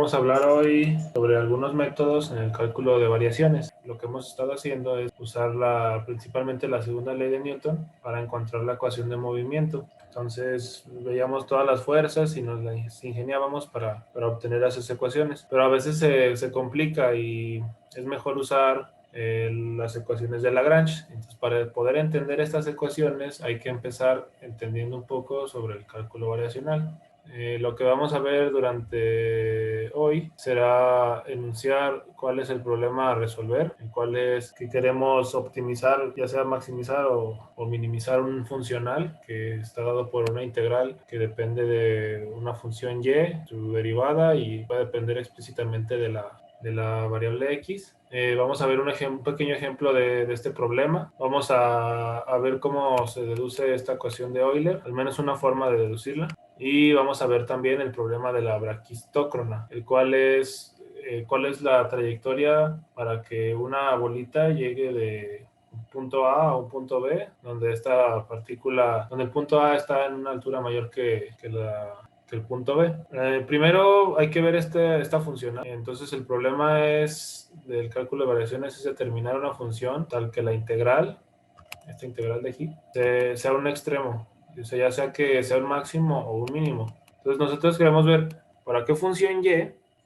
Vamos a hablar hoy sobre algunos métodos en el cálculo de variaciones. Lo que hemos estado haciendo es usar principalmente la segunda ley de Newton para encontrar la ecuación de movimiento. Entonces veíamos todas las fuerzas y nos las ingeniábamos para obtener esas ecuaciones. Pero a veces se complica y es mejor usar las ecuaciones de Lagrange. Entonces, para poder entender estas ecuaciones hay que empezar entendiendo un poco sobre el cálculo variacional. Lo que vamos a ver durante hoy será enunciar cuál es el problema a resolver, cuál es que queremos optimizar, ya sea maximizar o minimizar un funcional que está dado por una integral que depende de una función y, su derivada, y va a depender explícitamente de la variable x. Vamos a ver un pequeño ejemplo de este problema. Vamos a ver cómo se deduce esta ecuación de Euler, al menos una forma de deducirla. Y vamos a ver también el problema de la braquistócrona, el cual es cuál es la trayectoria para que una bolita llegue de un punto A a un punto B, donde el punto A está en una altura mayor que el punto B. Primero hay que ver esta función. Entonces el problema del cálculo de variaciones es determinar una función tal que la integral, esta integral de aquí, sea un extremo. O sea, ya sea que sea un máximo o un mínimo. Entonces nosotros queremos ver para qué función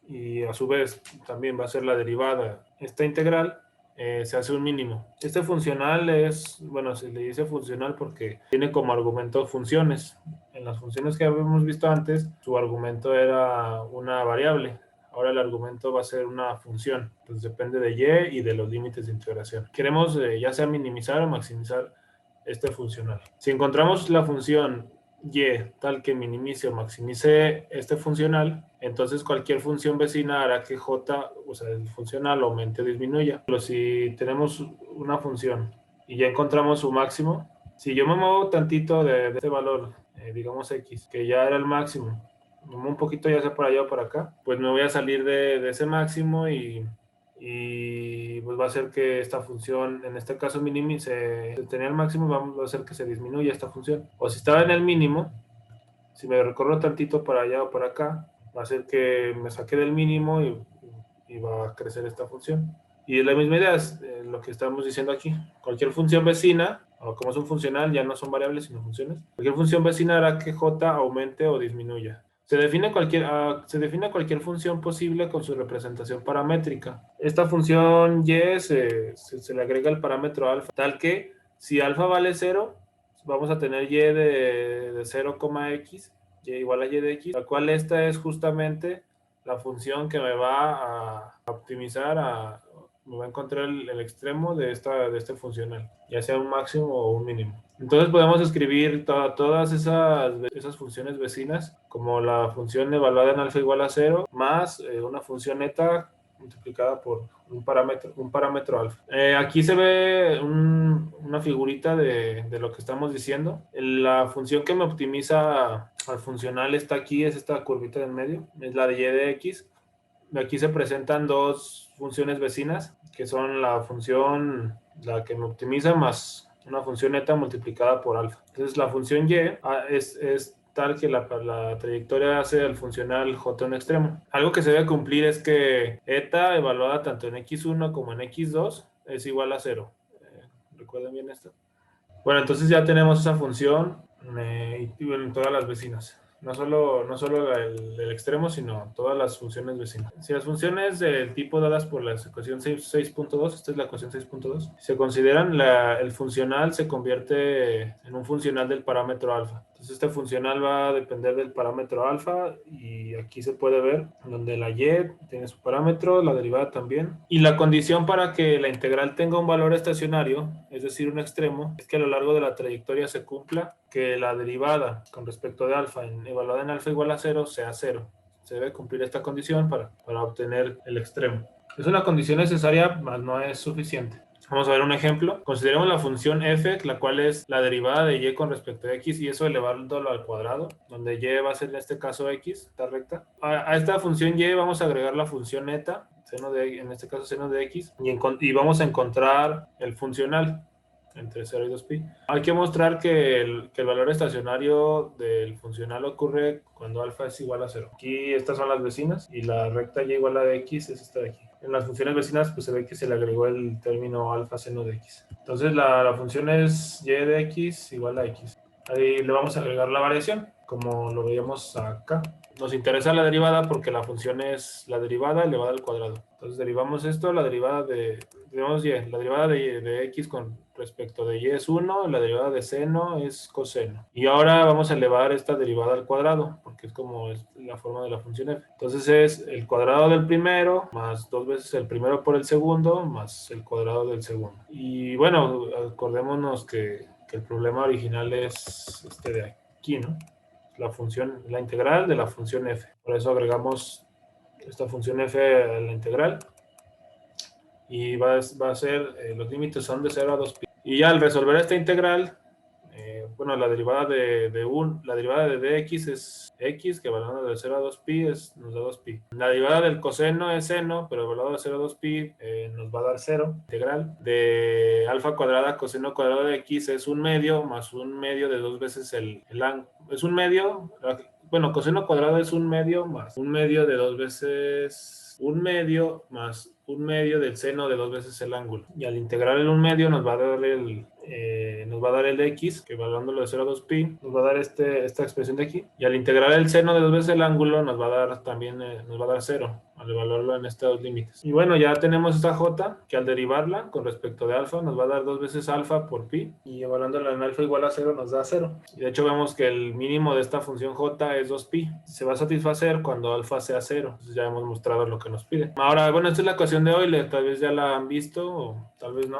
y a su vez también va a ser la derivada. Esta integral se hace un mínimo. Este funcional se le dice funcional porque tiene como argumento funciones. En las funciones que habíamos visto antes, su argumento era una variable. Ahora el argumento va a ser una función. Entonces depende de y de los límites de integración. Queremos ya sea minimizar o maximizar este funcional. Si encontramos la función y tal que minimice o maximice este funcional, entonces cualquier función vecina hará que j, o sea, el funcional, aumente o disminuya. Pero si tenemos una función y ya encontramos su máximo, si yo me muevo tantito de este valor, digamos x, que ya era el máximo, me muevo un poquito ya sea por allá o por acá, pues me voy a salir de ese máximo y pues va a hacer que esta función, en este caso minimice, si tenía el máximo, va a hacer que se disminuya esta función. O si estaba en el mínimo, si me recorro tantito para allá o para acá, va a hacer que me saque del mínimo y va a crecer esta función. Y la misma idea es lo que estamos diciendo aquí. Cualquier función vecina, o como es un funcional, ya no son variables sino funciones, cualquier función vecina hará que j aumente o disminuya. Se define cualquier función posible con su representación paramétrica. Esta función y se le agrega el parámetro alfa, tal que si alfa vale 0, vamos a tener y de 0,x, y igual a y de x, la cual esta es justamente la función que me va a optimizar, me va a encontrar el extremo de este funcional, ya sea un máximo o un mínimo. Entonces podemos escribir todas esas funciones vecinas como la función evaluada en alfa igual a 0 más una función eta multiplicada por un parámetro alfa. Aquí se ve una figurita de lo que estamos diciendo. La función que me optimiza al funcional está aquí, es esta curvita del medio, es la de y de x. Aquí se presentan dos funciones vecinas, que son la que me optimiza, más una función eta multiplicada por alfa. Entonces la función y es tal que la trayectoria hace al funcional j un extremo. Algo que se debe cumplir es que eta evaluada tanto en x1 como en x2 es igual a 0. ¿Recuerdan bien esto? Bueno, entonces ya tenemos esa función en todas las vecinas. No solo el extremo, sino todas las funciones vecinas. Si las funciones del tipo dadas por la ecuación 6.2, esta es la ecuación 6.2, se consideran, el funcional se convierte en un funcional del parámetro alfa. Entonces este funcional va a depender del parámetro alfa, y aquí se puede ver donde la y tiene su parámetro, la derivada también. Y la condición para que la integral tenga un valor estacionario, es decir, un extremo, es que a lo largo de la trayectoria se cumpla que la derivada con respecto de alfa, evaluada en alfa igual a 0, sea 0. Se debe cumplir esta condición para obtener el extremo. Es una condición necesaria, mas no es suficiente. Vamos a ver un ejemplo. Consideremos la función f, la cual es la derivada de y con respecto a x, y eso elevándolo al cuadrado, donde y va a ser en este caso x, esta recta. A esta función y vamos a agregar la función eta, en este caso seno de x, y vamos a encontrar el funcional. entre 0 y 2pi. Hay que mostrar que el valor estacionario del funcional ocurre cuando alfa es igual a 0. Aquí estas son las vecinas y la recta y igual a de x es esta de aquí. En las funciones vecinas pues se ve que se le agregó el término alfa seno de x. Entonces la función es y de x igual a x. Ahí le vamos a agregar la variación, como lo veíamos acá. Nos interesa la derivada porque la función es la derivada elevada al cuadrado. Entonces derivamos esto, la derivada de, digamos y, la derivada de x con respecto de y es 1, la derivada de seno es coseno. Y ahora vamos a elevar esta derivada al cuadrado, porque es como es la forma de la función f. Entonces es el cuadrado del primero, más 2 veces el primero por el segundo, más el cuadrado del segundo. Y bueno, acordémonos que el problema original es este de aquí, ¿no? La integral de la función f. Por eso agregamos esta función f a la integral y va a ser, los límites son de 0 a 2pi. Y ya al resolver esta integral, bueno, la derivada la derivada de dx es x, que evaluando de 0 a 2pi nos da 2pi. La derivada del coseno es seno, pero evaluado de 0 a 2pi nos va a dar 0. Integral de alfa cuadrada coseno cuadrado de x es 1/2 más 1/2 de 2 veces el ángulo. Es 1/2, bueno, coseno cuadrado es 1/2 más 1/2 de 2 veces 1/2 más 1/2 del seno de 2 veces el ángulo. Y al integrar el 1/2 nos va a dar el de x, que evaluándolo de 0 a 2pi, nos va a dar esta expresión de aquí. Y al integrar el seno de 2 veces el ángulo, nos va a dar también, nos va a dar 0, al evaluarlo en estos límites. Y bueno, ya tenemos esta j, que al derivarla con respecto de alfa, nos va a dar 2 veces alfa por pi, y evaluándola en alfa igual a 0, nos da 0. Y de hecho vemos que el mínimo de esta función j es 2pi. Se va a satisfacer cuando alfa sea 0. Entonces ya hemos mostrado lo que nos pide. Ahora, bueno, esta es la ecuación de Euler. Tal vez ya la han visto, o tal vez no.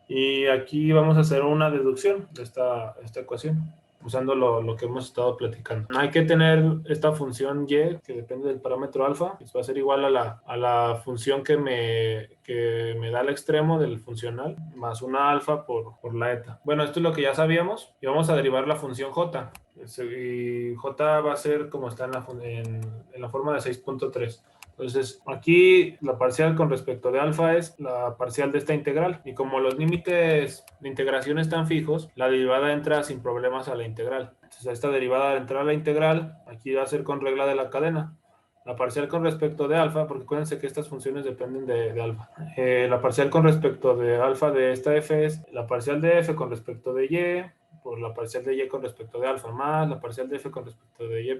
Y aquí vamos a hacer una deducción de esta ecuación, usando lo que hemos estado platicando. Hay que tener esta función y, que depende del parámetro alfa, que va a ser igual a la función que me da el extremo del funcional, más una alfa por la eta. Bueno, esto es lo que ya sabíamos, y vamos a derivar la función j. Y j va a ser como está en la forma de 6.3. Entonces, aquí la parcial con respecto de alfa es la parcial de esta integral. Y como los límites de integración están fijos, la derivada entra sin problemas a la integral. Entonces, esta derivada entra a la integral, aquí va a ser con regla de la cadena. La parcial con respecto de alfa, porque acuérdense que estas funciones dependen de alfa. La parcial con respecto de alfa de esta f es la parcial de f con respecto de y, por la parcial de y con respecto de alfa, más la parcial de f con respecto de y',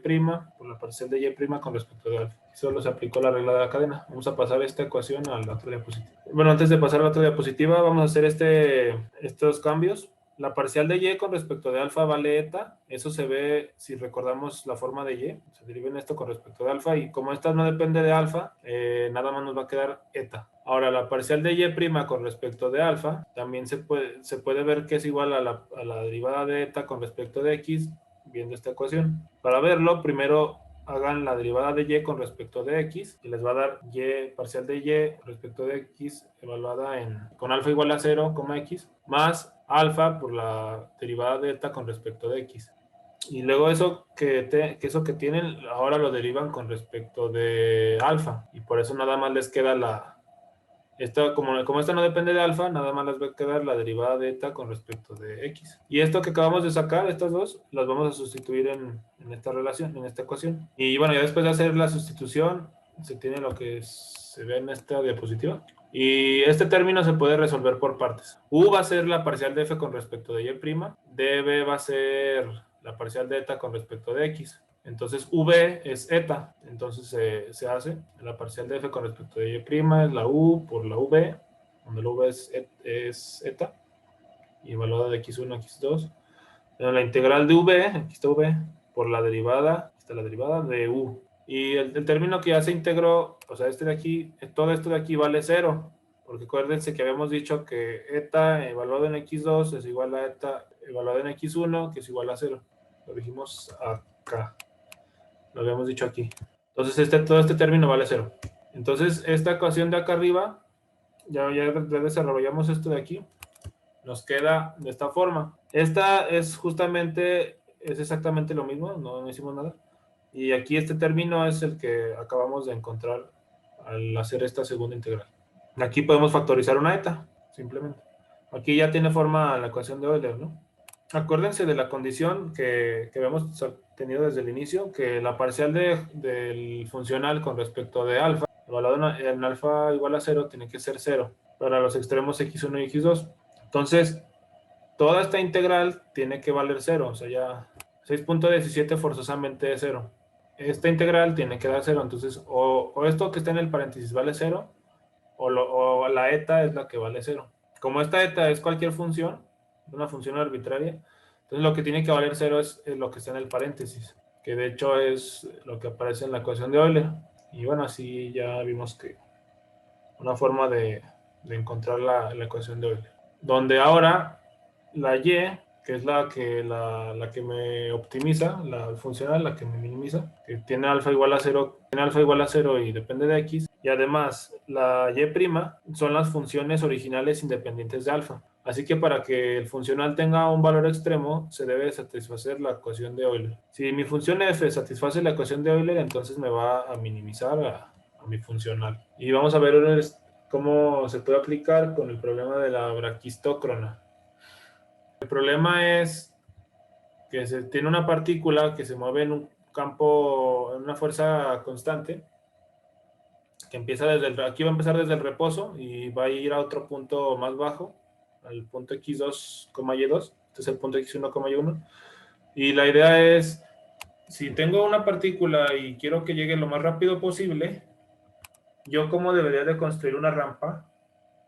por la parcial de y' con respecto de alfa. Solo se aplicó la regla de la cadena. Vamos a pasar esta ecuación a la otra diapositiva. Bueno, antes de pasar a la otra diapositiva, vamos a hacer estos cambios. La parcial de y con respecto de alfa vale eta. Eso se ve si recordamos la forma de y. Se deriva en esto con respecto de alfa, y como esta no depende de alfa, nada más nos va a quedar eta. Ahora, la parcial de y' con respecto de alfa también se puede ver que es igual a la derivada de eta con respecto de x, viendo esta ecuación. Para verlo, primero hagan la derivada de y con respecto de x, y les va a dar y parcial de y respecto de x evaluada con alfa igual a 0, x, más alfa por la derivada de eta con respecto de x. Y luego eso que tienen, ahora lo derivan con respecto de alfa, y por eso nada más les queda como esta no depende de alfa, nada más les va a quedar la derivada de eta con respecto de x. Y esto que acabamos de sacar, estas dos, las vamos a sustituir en esta relación, en esta ecuación. Y bueno, ya después de hacer la sustitución, se tiene lo que se ve en esta diapositiva. Y este término se puede resolver por partes. U va a ser la parcial de f con respecto de y', db va a ser la parcial de eta con respecto de x. Entonces v es eta, entonces se hace la parcial de f con respecto de y' es la u por la v, donde la v es eta, y evaluada de x1 a x2. La integral de v, aquí está v, por la derivada, aquí está la derivada de u. Y el término que ya se integró, o sea, este de aquí, todo esto de aquí vale 0, porque acuérdense que habíamos dicho que eta evaluado en x2 es igual a eta evaluado en x1, que es igual a 0. Lo dijimos acá. Lo habíamos dicho aquí. Entonces todo este término vale 0. Entonces esta ecuación de acá arriba, ya desarrollamos esto de aquí, nos queda de esta forma. Esta es exactamente lo mismo, no hicimos nada. Y aquí este término es el que acabamos de encontrar al hacer esta segunda integral. Aquí podemos factorizar una eta, simplemente. Aquí ya tiene forma la ecuación de Euler, ¿no? Acuérdense de la condición que habíamos tenido desde el inicio, que la parcial del funcional con respecto de alfa, evaluado en alfa igual a 0, tiene que ser 0 para los extremos x1 y x2. Entonces, toda esta integral tiene que valer 0, o sea, ya 6.17 forzosamente es 0. Esta integral tiene que dar 0, entonces o esto que está en el paréntesis vale 0, o la eta es la que vale 0. Como esta eta es cualquier función, una función arbitraria, entonces lo que tiene que valer 0 es lo que está en el paréntesis, que de hecho es lo que aparece en la ecuación de Euler. Y bueno, así ya vimos que una forma de encontrar la ecuación de Euler. Donde ahora la y, que es la que me optimiza, la funcional, la que me minimiza, que tiene alfa igual a 0, y depende de x, y además la y' son las funciones originales independientes de alfa. Así que para que el funcional tenga un valor extremo, se debe satisfacer la ecuación de Euler. Si mi función f satisface la ecuación de Euler, entonces me va a minimizar a mi funcional. Y vamos a ver cómo se puede aplicar con el problema de la braquistócrona. El problema es que se tiene una partícula que se mueve en un campo, en una fuerza constante, que empieza aquí va a empezar desde el reposo y va a ir a otro punto más bajo, al punto x2, y2, este es el punto x1, y1, y la idea es, si tengo una partícula y quiero que llegue lo más rápido posible, yo cómo debería de construir una rampa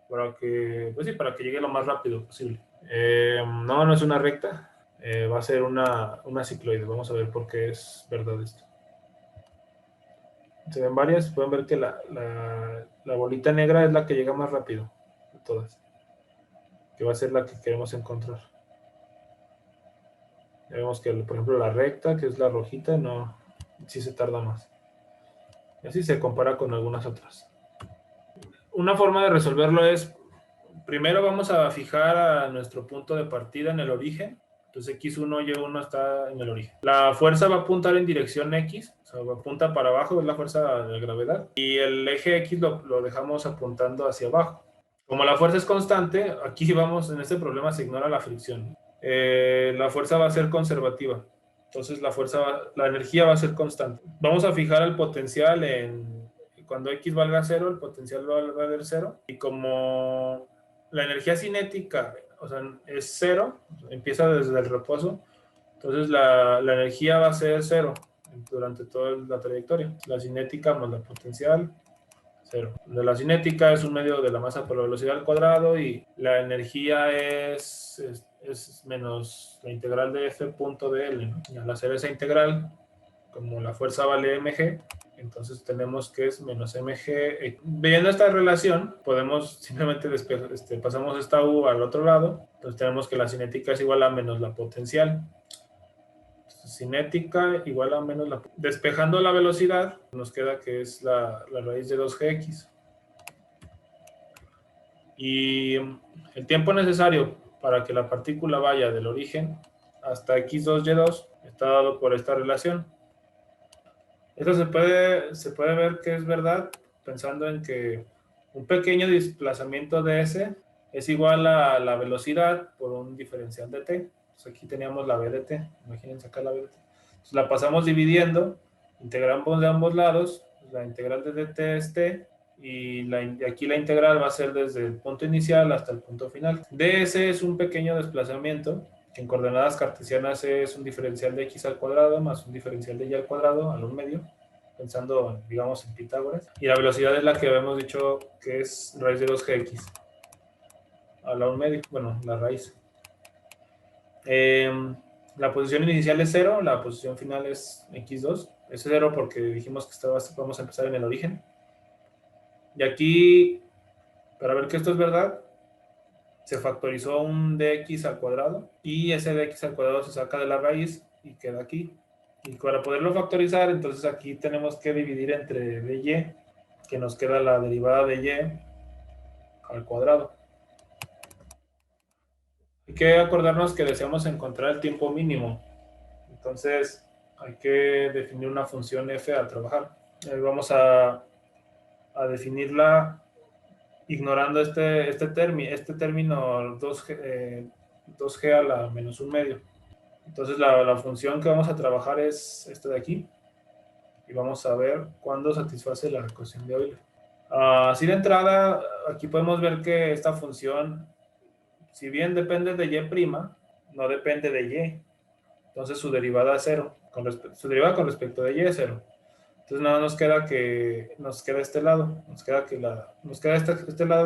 para que llegue lo más rápido posible. No es una recta, va a ser una cicloide. Vamos a ver por qué es verdad esto. Se ven varias, pueden ver que la bolita negra es la que llega más rápido de todas, que va a ser la que queremos encontrar. Ya vemos que, por ejemplo, la recta, que es la rojita, no, sí se tarda más. Y así se compara con algunas otras. Una forma de resolverlo es, primero vamos a fijar a nuestro punto de partida en el origen. Entonces x1, y1 está en el origen. La fuerza va a apuntar en dirección x, o sea, apunta para abajo, es la fuerza de gravedad. Y el eje x lo dejamos apuntando hacia abajo. Como la fuerza es constante, aquí vamos, en este problema se ignora la fricción. La fuerza va a ser conservativa. Entonces la energía va a ser constante. Vamos a fijar el potencial cuando x valga 0, el potencial va a valer 0. Y como la energía cinética, o sea, es 0, empieza desde el reposo, entonces la energía va a ser 0 durante toda la trayectoria. La cinética más la potencial, 0. La cinética es un medio de la masa por la velocidad al cuadrado y la energía es menos la integral de f punto de L, ¿no? Y al hacer esa integral, como la fuerza vale mg, entonces tenemos que es menos mg. Viendo esta relación, podemos simplemente pasamos esta u al otro lado, entonces tenemos que la cinética es igual a menos la potencial. Cinética igual a menos despejando la velocidad, nos queda que es la raíz de 2gx. Y el tiempo necesario para que la partícula vaya del origen hasta x2, y2 está dado por esta relación. Esto se puede ver que es verdad pensando en que un pequeño desplazamiento de S es igual a la velocidad por un diferencial de t. Entonces aquí teníamos la v de t, imagínense acá la v de t. Entonces la pasamos dividiendo, integramos de ambos lados, la integral de dt es t, y aquí la integral va a ser desde el punto inicial hasta el punto final. ds es un pequeño desplazamiento, que en coordenadas cartesianas es un diferencial de x al cuadrado más un diferencial de y al cuadrado a un medio, pensando, digamos, en Pitágoras. Y la velocidad es la que habíamos dicho que es raíz de 2gx a la un medio, bueno, la raíz. La posición inicial es 0, la posición final es x2. Es 0 porque dijimos que vamos a empezar en el origen. Y aquí, para ver que esto es verdad, se factorizó un dx al cuadrado y ese dx al cuadrado se saca de la raíz y queda aquí. Y para poderlo factorizar, entonces aquí tenemos que dividir entre dy, que nos queda la derivada de y al cuadrado. Hay que acordarnos que deseamos encontrar el tiempo mínimo. Entonces hay que definir una función f a trabajar. Vamos a definirla ignorando este término 2G a la menos un medio. Entonces la función que vamos a trabajar es esta de aquí, y vamos a ver cuándo satisface la ecuación de Euler. Así de entrada, aquí podemos ver que esta función, si bien depende de y', no depende de y. Entonces su derivada es cero. Su derivada con respecto de y es cero. Entonces nada nos queda este lado, nos queda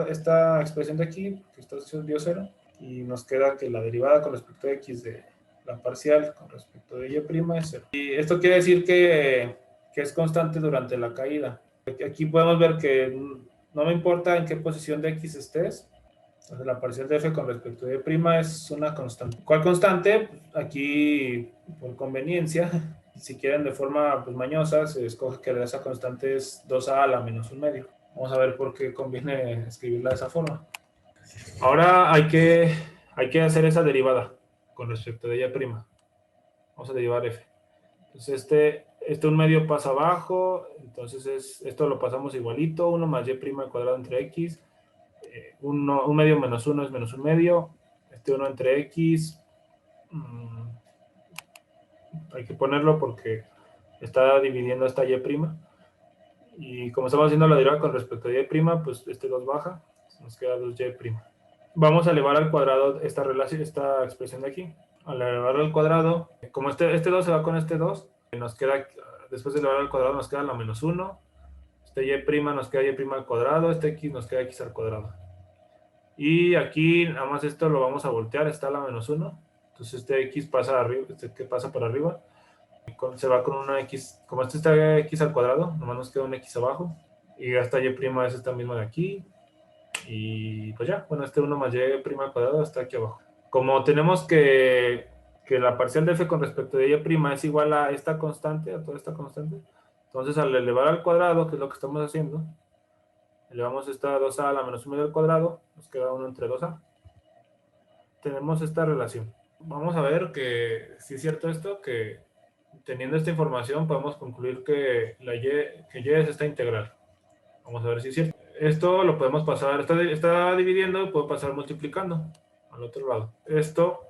esta expresión de aquí, que esto dio cero, y nos queda que la derivada con respecto a x de la parcial con respecto de y' es cero. Y esto quiere decir que es constante durante la caída. Aquí podemos ver que no me importa en qué posición de x estés, entonces la parcial de f con respecto de y' es una constante. ¿Cuál constante? Aquí, por conveniencia, si quieren de forma pues, mañosa, se escoge que esa constante es 2a a la menos un medio. Vamos a ver por qué conviene escribirla de esa forma. Ahora hay que hacer esa derivada con respecto de y'. Vamos a derivar f. Entonces este un medio pasa abajo, entonces esto lo pasamos igualito, 1 más y' al cuadrado entre x, un medio menos 1 es menos un medio, 1 entre x, hay que ponerlo porque está dividiendo esta y', y como estamos haciendo la derivada con respecto a y', pues 2 baja, nos queda 2y'. Vamos a elevar al cuadrado esta expresión de aquí. Al elevarlo al cuadrado, como este 2 se va con este 2, nos queda, después de elevar al cuadrado nos queda la menos 1, y' nos queda y' al cuadrado, x nos queda x al cuadrado. Y aquí nada más esto lo vamos a voltear, está la menos 1, entonces x pasa arriba, que pasa por arriba, se va con una x, como está x al cuadrado, nomás nos queda un x abajo, y esta y' es esta misma de aquí, y pues ya, bueno, 1 más y' al cuadrado está aquí abajo. Como tenemos que la parcial de f con respecto de y' es igual a esta constante, a toda esta constante, entonces al elevar al cuadrado, que es lo que estamos haciendo, elevamos esta 2a a la menos 1 al cuadrado, nos queda 1 entre 2a. Tenemos esta relación. Vamos a ver que si es cierto esto, que teniendo esta información podemos concluir que y es esta integral. Vamos a ver si es cierto. Esto lo podemos pasar, está dividiendo, puedo pasar multiplicando al otro lado. Esto,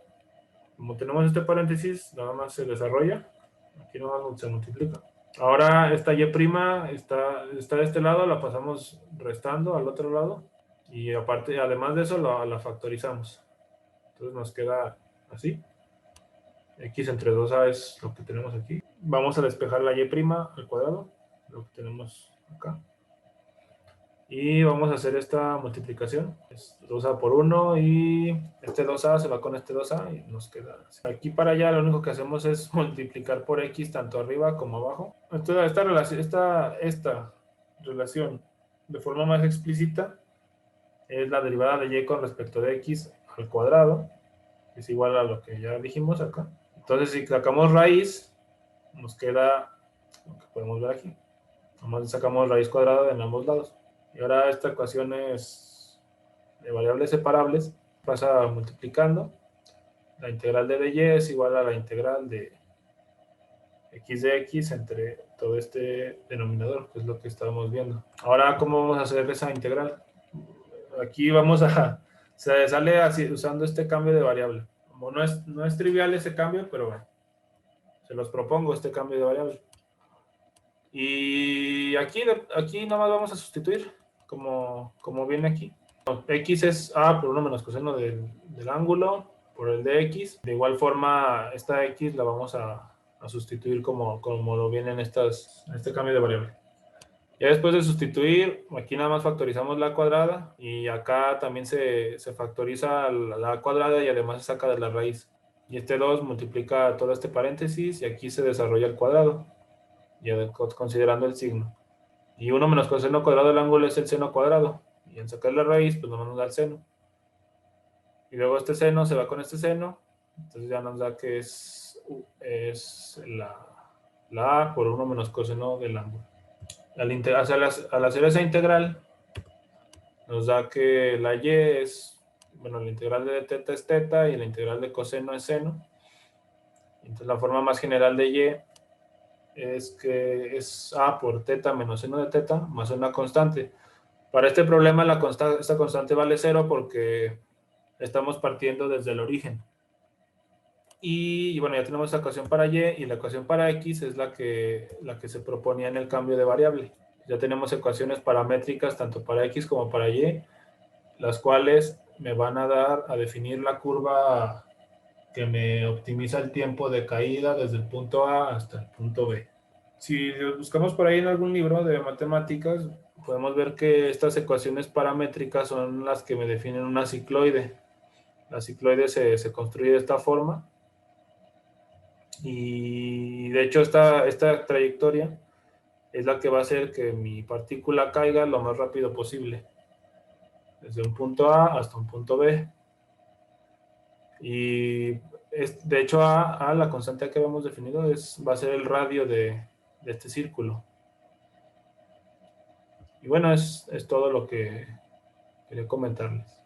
como tenemos este paréntesis, nada más se desarrolla. Aquí nada más se multiplica. Ahora esta y' está de este lado, la pasamos restando al otro lado. Y aparte, además de eso, la factorizamos. Entonces nos queda así. X entre 2a es lo que tenemos aquí. Vamos a despejar la y' al cuadrado, lo que tenemos acá. Y vamos a hacer esta multiplicación. Es 2a por 1 y este 2a se va con este 2a y nos queda así. Aquí para allá lo único que hacemos es multiplicar por x tanto arriba como abajo. Entonces esta relación de forma más explícita es la derivada de y con respecto de x al cuadrado, que es igual a lo que ya dijimos acá. Entonces si sacamos raíz, nos queda lo que podemos ver aquí. Nomás sacamos raíz cuadrada en ambos lados. Y ahora esta ecuación es de variables separables, pasa multiplicando. La integral de dy es igual a la integral de x de x entre todo este denominador, que es lo que estábamos viendo. Ahora, ¿cómo vamos a hacer esa integral? Aquí se sale así, usando este cambio de variable. Como no es trivial ese cambio, pero bueno, se los propongo este cambio de variable. Y aquí nada más vamos a sustituir, como viene aquí. X es a por 1 menos coseno del ángulo por el de x. De igual forma, esta x la vamos a sustituir como lo viene en este cambio de variable. Ya después de sustituir, aquí nada más factorizamos la cuadrada y acá también se factoriza la cuadrada y además se saca de la raíz. Y este 2 multiplica todo este paréntesis y aquí se desarrolla el cuadrado, ya considerando el signo. Y 1 menos coseno cuadrado del ángulo es el seno cuadrado. Y al sacar la raíz, pues nomás nos da el seno. Y luego este seno se va con este seno. Entonces ya nos da que es la a por 1 menos coseno del ángulo. Al hacer esa integral, nos da que la y es, bueno, la integral de teta es teta y la integral de coseno es seno. Entonces la forma más general de y es que es a por teta menos seno de teta más una constante. Para este problema esta constante vale 0 porque estamos partiendo desde el origen. Y bueno, ya tenemos la ecuación para y la ecuación para x es la que se proponía en el cambio de variable. Ya tenemos ecuaciones paramétricas tanto para x como para y, las cuales me van a dar a definir la curva que me optimiza el tiempo de caída desde el punto A hasta el punto B. Si buscamos por ahí en algún libro de matemáticas, podemos ver que estas ecuaciones paramétricas son las que me definen una cicloide. La cicloide se construye de esta forma y de hecho esta trayectoria es la que va a hacer que mi partícula caiga lo más rápido posible, desde un punto A hasta un punto B. Y de hecho la constante que habíamos definido va a ser el radio de este círculo. Y bueno, es todo lo que quería comentarles.